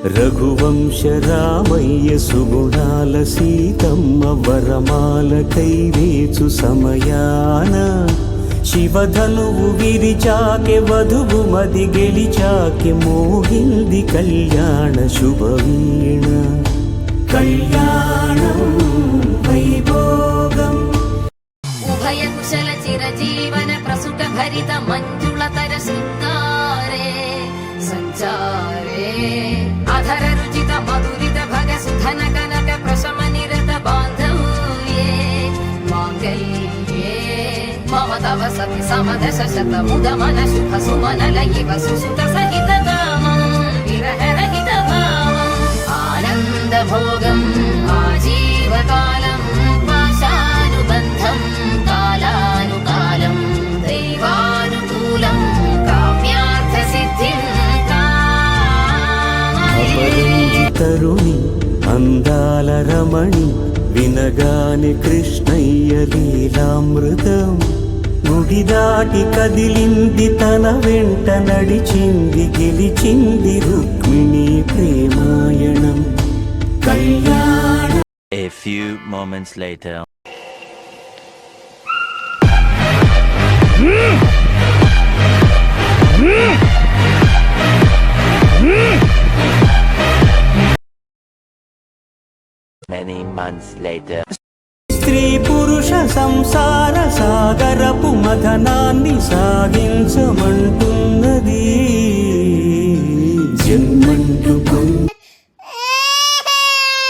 రఘువంశ రామయ్య సుగుణాల సీతమ్మ వరమాల కైవేచు సమయాన శివధనువు విరిచాకె వధువు మది గెలిచాకె మోగింది కళ్యాణ శుభవీణ కళ్యాణం వైభోగం ఉభయ కుశల చిరజీవన ప్రసుక భరిత మంజుళతర శృంగారే సంచారే అధర రుచిత మధురిత భగ సుధన కనక ప్రశమ నిరత బాంధవ్యే మాంగళ్యే మమ తవ సతి సమదశ శత ముదమన శుభ సుమనల ఇవ సుసుత సహిత కామం విరహ రహిత భావం ఆనంద భోగం ఆజీవకాలం పాశానుబంధం కాలానుకాలం దైవానుకూలం కామ్యార్థ సిద్ధిం తరుణి అందాల రమణి వినగాని కృష్ణయ్య లీలామృతం గుడి దాటి కదిలింది తన వెంట నడిచింది గెలిచింది రుక్మిణి ప్రేమాయణం కళ్యాణం. A few moments later. Many months later. స్త్రీ పురుష సంసార సాగరపు మథనాన్ని సాగించమంటూ